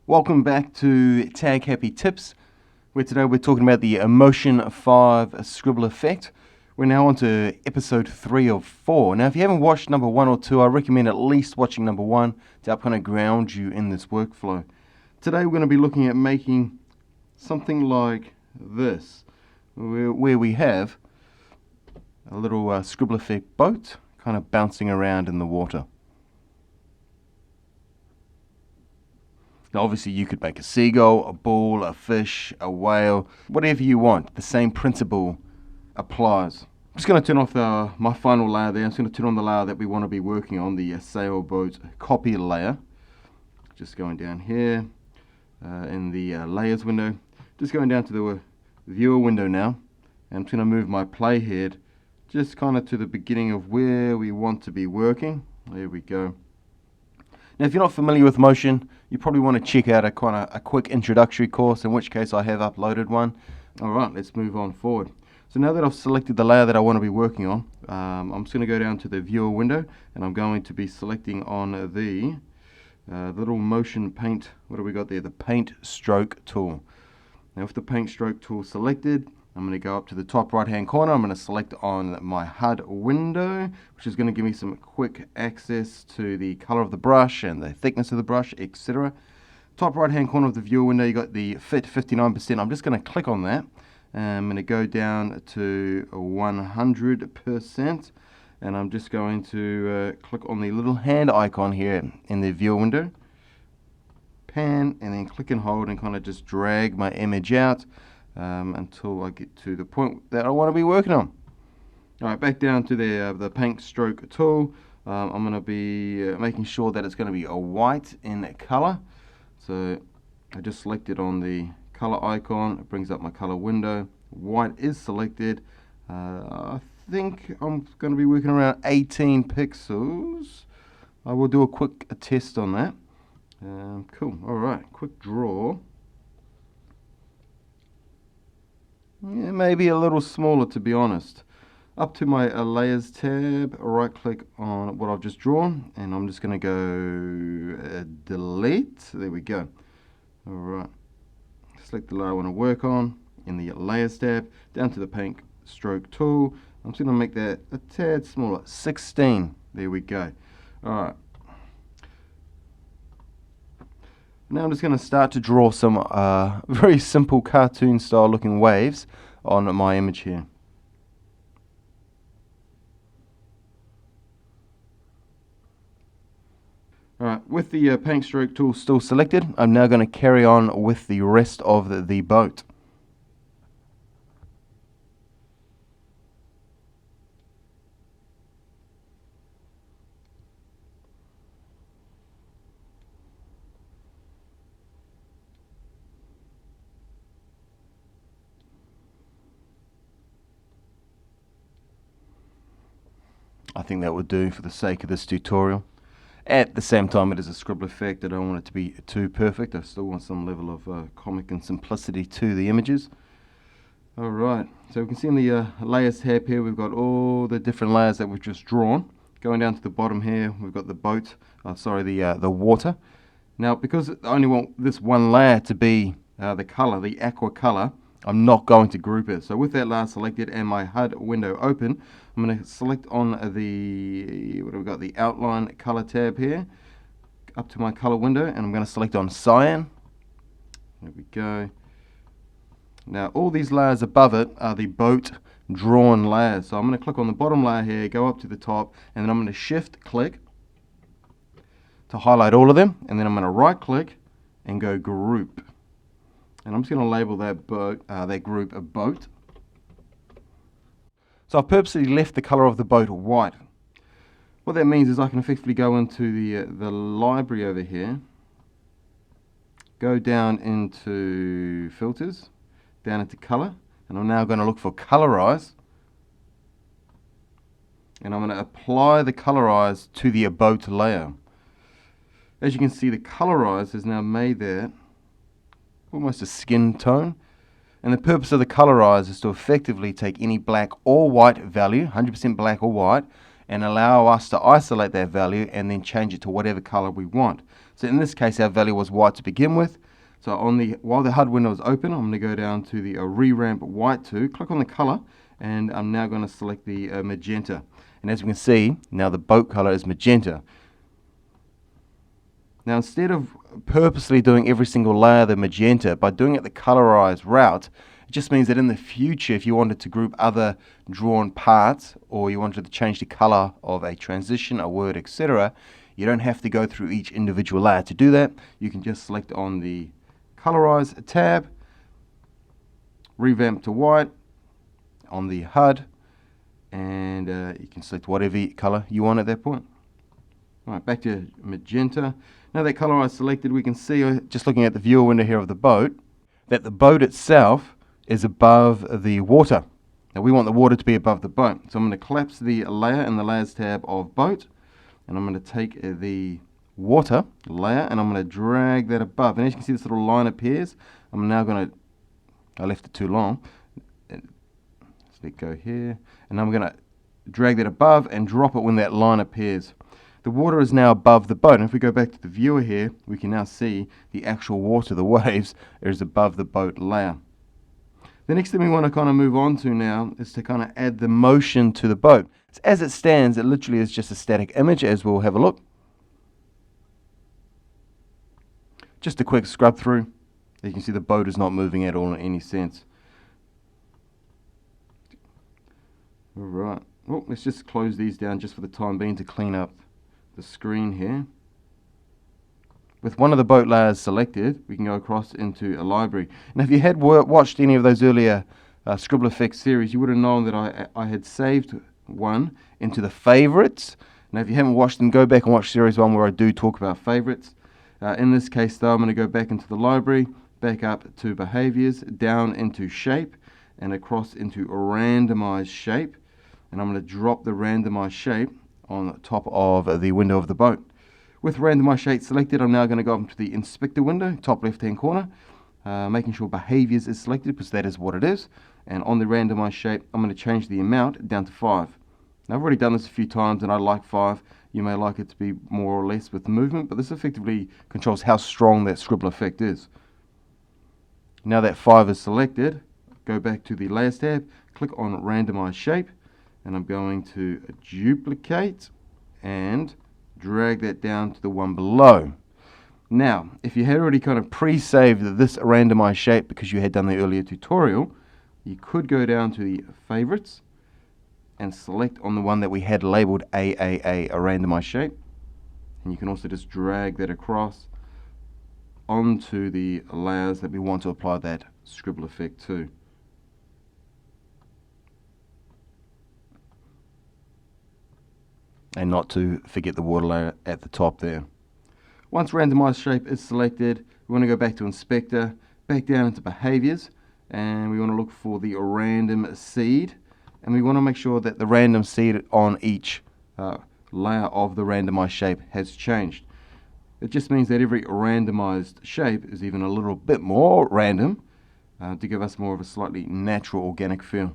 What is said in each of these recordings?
Welcome back to Tag Happy Tips, where today we're talking about the Motion 5 Scribble effect. We're now on to episode 3 of 4. Now, if you haven't watched number 1 or 2, I recommend at least watching number 1 to help kind of ground you in this workflow. Today we're going to be looking at making something like this, where we have a little Scribble effect boat kind of bouncing around in the water. Now obviously you could make a seagull, a bull, a fish, a whale, whatever you want. The same principle applies. I'm just going to turn off my final layer there. I'm just going to turn on the layer that we want to be working on, the sailboat copy layer. Just going down here in the layers window. Just going down to the viewer window now. And I'm just going to move my playhead just kind of to the beginning of where we want to be working. There we go. Now, if you're not familiar with Motion, you probably want to check out a quick introductory course, in which case I have uploaded one. Alright, let's move on forward. So now that I've selected the layer that I want to be working on, I'm just going to go down to the viewer window, and I'm going to be selecting on the little motion paint, what do we got there? The paint stroke tool. Now with the paint stroke tool selected, I'm going to go up to the top right hand corner. I'm going to select on my HUD window, which is going to give me some quick access to the color of the brush and the thickness of the brush, etc. Top right hand corner of the viewer window, you got the fit 59%. I'm just going to click on that. I'm going to go down to 100%, and I'm just going to click on the little hand icon here in the viewer window. Pan, and then click and hold and kind of just drag my image out until I get to the point that I want to be working on. Alright, back down to the paint stroke tool. I'm going to be making sure that it's going to be a white in color. So I just selected on the color icon. It brings up my color window. White is selected. I think I'm going to be working around 18 pixels. I will do a quick test on that. Cool. Alright, quick draw. Yeah, maybe a little smaller, to be honest. Up to my layers tab, right click on what I've just drawn, and I'm just going to go delete. There we go. Alright, select the layer I want to work on in the layers tab, down to the paint stroke tool. I'm just going to make that a tad smaller, 16. There we go. Alright. Now I'm just going to start to draw some very simple cartoon style looking waves on my image here. Alright, with the paint stroke tool still selected, I'm now going to carry on with the rest of the boat. I think that would do for the sake of this tutorial. At the same time, it is a scribble effect. I don't want it to be too perfect. I still want some level of comic and simplicity to the images. Alright, so we can see in the layers tab here, we've got all the different layers that we've just drawn. Going down to the bottom here, we've got the boat, the water. Now, because I only want this one layer to be the color, the aqua color, I'm not going to group it. So with that layer selected and my HUD window open, I'm going to select on the, what have we got, the outline color tab here, up to my color window, and I'm going to select on cyan. There we go. Now all these layers above it are the boat drawn layers. So I'm going to click on the bottom layer here, go up to the top, and then I'm going to shift click to highlight all of them, and then I'm going to right click and go group. And I'm just going to label that boat, that group a boat. So I've purposely left the color of the boat white. What that means is I can effectively go into the library over here, go down into filters, down into color, and I'm now going to look for colorize, and I'm going to apply the colorize to the boat layer. As you can see, the colorize is now made there almost a skin tone, and the purpose of the colorize is to effectively take any black or white value, 100% black or white, and allow us to isolate that value and then change it to whatever color we want. So in this case, our value was white to begin with. So while the HUD window is open, I'm going to go down to the reramp white 2, click on the color, and I'm now going to select the magenta. And as we can see, now the boat color is magenta. Now instead of purposely doing every single layer the magenta, by doing it the colorized route, it just means that in the future, if you wanted to group other drawn parts, or you wanted to change the color of a transition, a word, etc., you don't have to go through each individual layer to do that. You can just select on the Colorize tab, revamp to white on the HUD, and you can select whatever color you want at that point. Alright, back to magenta. Now that color is selected, we can see, just looking at the viewer window here of the boat, that the boat itself is above the water. Now we want the water to be above the boat. So I'm going to collapse the layer in the Layers tab of boat, and I'm going to take the water layer and I'm going to drag that above. And as you can see, this little line appears. I'm now going to, I left it too long. Let's let go here. And I'm going to drag that above and drop it when that line appears. The water is now above the boat, and if we go back to the viewer here, we can now see the actual water, the waves, is above the boat layer. The next thing we want to kind of move on to now is to kind of add the motion to the boat. So as it stands, it literally is just a static image, as we'll have a look. Just a quick scrub through. You can see the boat is not moving at all in any sense. Alright, well, let's just close these down just for the time being to clean up the screen here. With one of the boat layers selected, we can go across into a library. Now if you had watched any of those earlier Scribble Effects series, you would have known that I had saved one into the favorites. Now if you haven't watched them, go back and watch series 1 where I do talk about favorites. In this case though, I'm going to go back into the library, back up to behaviors, down into shape, and across into randomize shape. And I'm going to drop the randomize shape on the top of the window of the boat. With randomize shape selected, I'm now going to go up into the inspector window, top left hand corner, making sure behaviors is selected because that is what it is. And on the randomize shape, I'm going to change the amount down to 5. Now I've already done this a few times and I like 5. You may like it to be more or less with movement, but this effectively controls how strong that scribble effect is. Now that 5 is selected, go back to the Layers tab, click on Randomize Shape, and I'm going to duplicate and drag that down to the one below. Now, if you had already kind of pre-saved this randomized shape because you had done the earlier tutorial, you could go down to the favorites and select on the one that we had labeled AAA, a randomized shape. And you can also just drag that across onto the layers that we want to apply that scribble effect to. And not to forget the water layer at the top there. Once randomized shape is selected, we want to go back to inspector, back down into behaviors, and we want to look for the random seed, and we want to make sure that the random seed on each layer of the randomized shape has changed. It just means that every randomized shape is even a little bit more random to give us more of a slightly natural organic feel.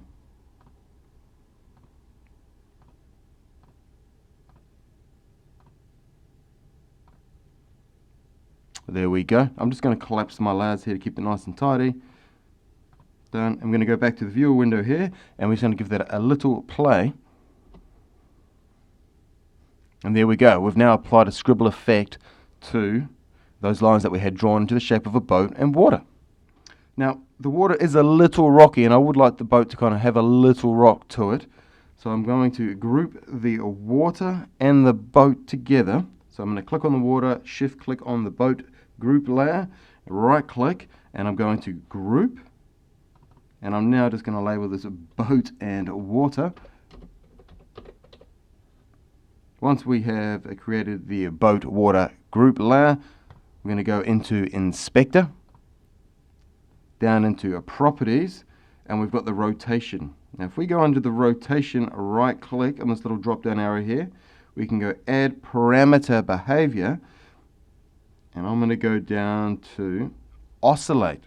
There we go. I'm just going to collapse my layers here to keep it nice and tidy. Done. I'm going to go back to the viewer window here, and we're just going to give that a little play. And there we go. We've now applied a scribble effect to those lines that we had drawn into the shape of a boat and water. Now, the water is a little rocky, and I would like the boat to kind of have a little rock to it. So I'm going to group the water and the boat together. So I'm going to click on the water, shift click on the boat group layer, right click, and I'm going to group. And I'm now just going to label this boat and water. Once we have created the boat water group layer, we're going to go into inspector, down into properties, and we've got the rotation. Now if we go under the rotation, right click on this little drop down arrow here, we can go add parameter behavior, and I'm going to go down to oscillate.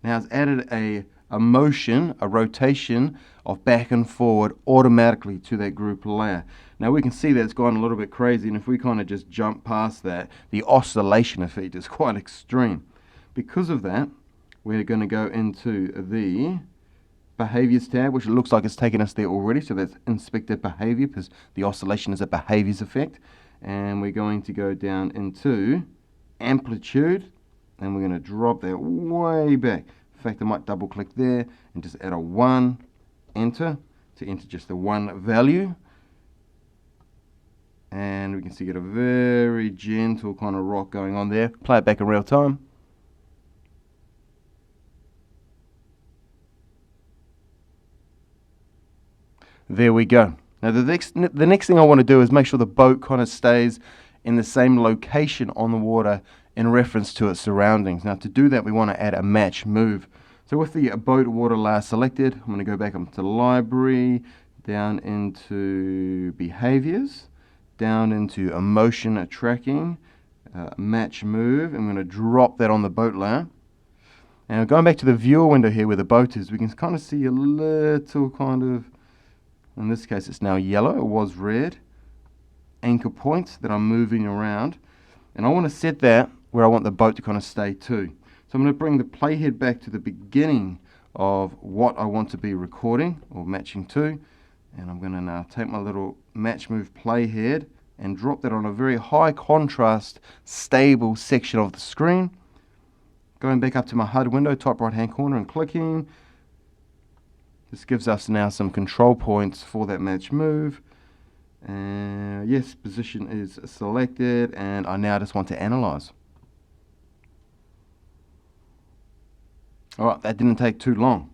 Now it's added a a motion, a rotation of back and forward automatically to that group layer. Now we can see that it's gone a little bit crazy, and if we kind of just jump past that, the oscillation effect is quite extreme. Because of that, we're going to go into the Behaviors tab, which looks like it's taken us there already, so that's Inspected Behavior, because the oscillation is a behaviors effect. And we're going to go down into Amplitude, and we're going to drop that way back. In fact, I might double click there and just add a 1, enter, to enter just the 1 value. And we can see get a very gentle kind of rock going on there. Play it back in real time. There we go. Now the next thing I want to do is make sure the boat kind of stays in the same location on the water in reference to its surroundings. Now to do that, we want to add a match move. So with the boat water layer selected, I'm going to go back up to Library, down into Behaviors, down into Motion Tracking, Match Move. I'm going to drop that on the boat layer. Now going back to the viewer window here where the boat is, we can kind of see a little kind of, in this case it's now yellow, it was red, anchor points that I'm moving around. And I want to set that where I want the boat to kind of stay too. So I'm going to bring the playhead back to the beginning of what I want to be recording or matching to. And I'm going to now take my little match move playhead and drop that on a very high contrast, stable section of the screen. Going back up to my HUD window, top right hand corner, and clicking. This gives us now some control points for that match move. Yes, position is selected, and I now just want to analyze. Alright, that didn't take too long.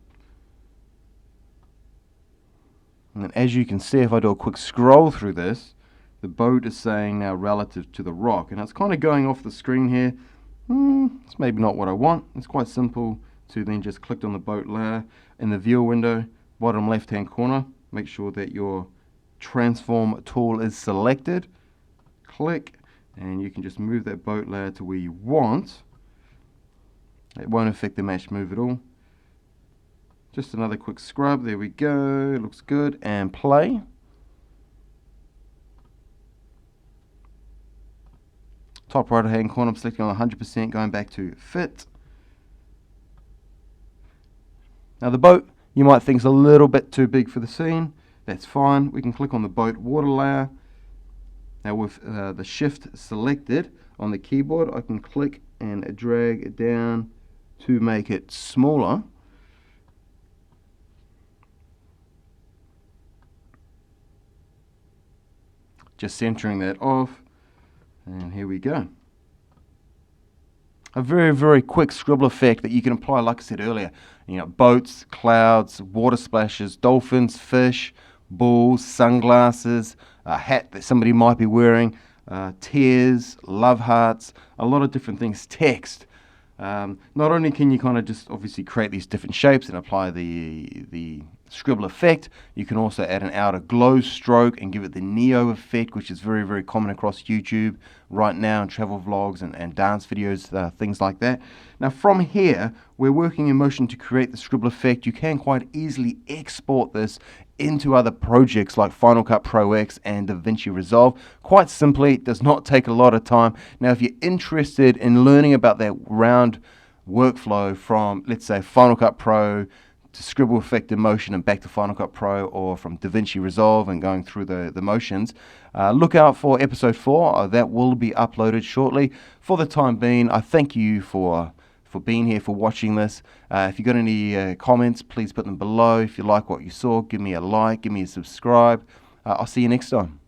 And as you can see, if I do a quick scroll through this, the boat is saying now relative to the rock, and it's kind of going off the screen here. It's maybe not what I want. It's quite simple to then just click on the boat layer in the viewer window, bottom left hand corner. Make sure that your transform tool is selected. Click, and you can just move that boat layer to where you want. It won't affect the match move at all. Just another quick scrub. There we go. It looks good. And play. Top right hand corner, I'm selecting on 100%, going back to fit. Now the boat, you might think is a little bit too big for the scene. That's fine. We can click on the boat water layer. Now with the shift selected on the keyboard, I can click and drag it down to make it smaller. Just centering that off. And here we go. A very, very quick scribble effect that you can apply, like I said earlier. You know, boats, clouds, water splashes, dolphins, fish, bulls, sunglasses, a hat that somebody might be wearing, tears, love hearts, a lot of different things, text. Not only can you kind of just obviously create these different shapes and apply the scribble effect, you can also add an outer glow stroke and give it the neo effect, which is very, very common across YouTube right now in travel vlogs and dance videos, things like that. Now from here, we're working in motion to create the scribble effect. You can quite easily export this into other projects like Final Cut Pro X and DaVinci Resolve. Quite simply, it does not take a lot of time. Now if you're interested in learning about that round workflow from, let's say, Final Cut Pro to Scribble Effect in Motion and back to Final Cut Pro, or from DaVinci Resolve and going through the motions, look out for episode 4. That will be uploaded shortly. For the time being, I thank you for being here, for watching this. If you got any comments, please put them below. If you like what you saw, give me a like, give me a subscribe. I'll see you next time.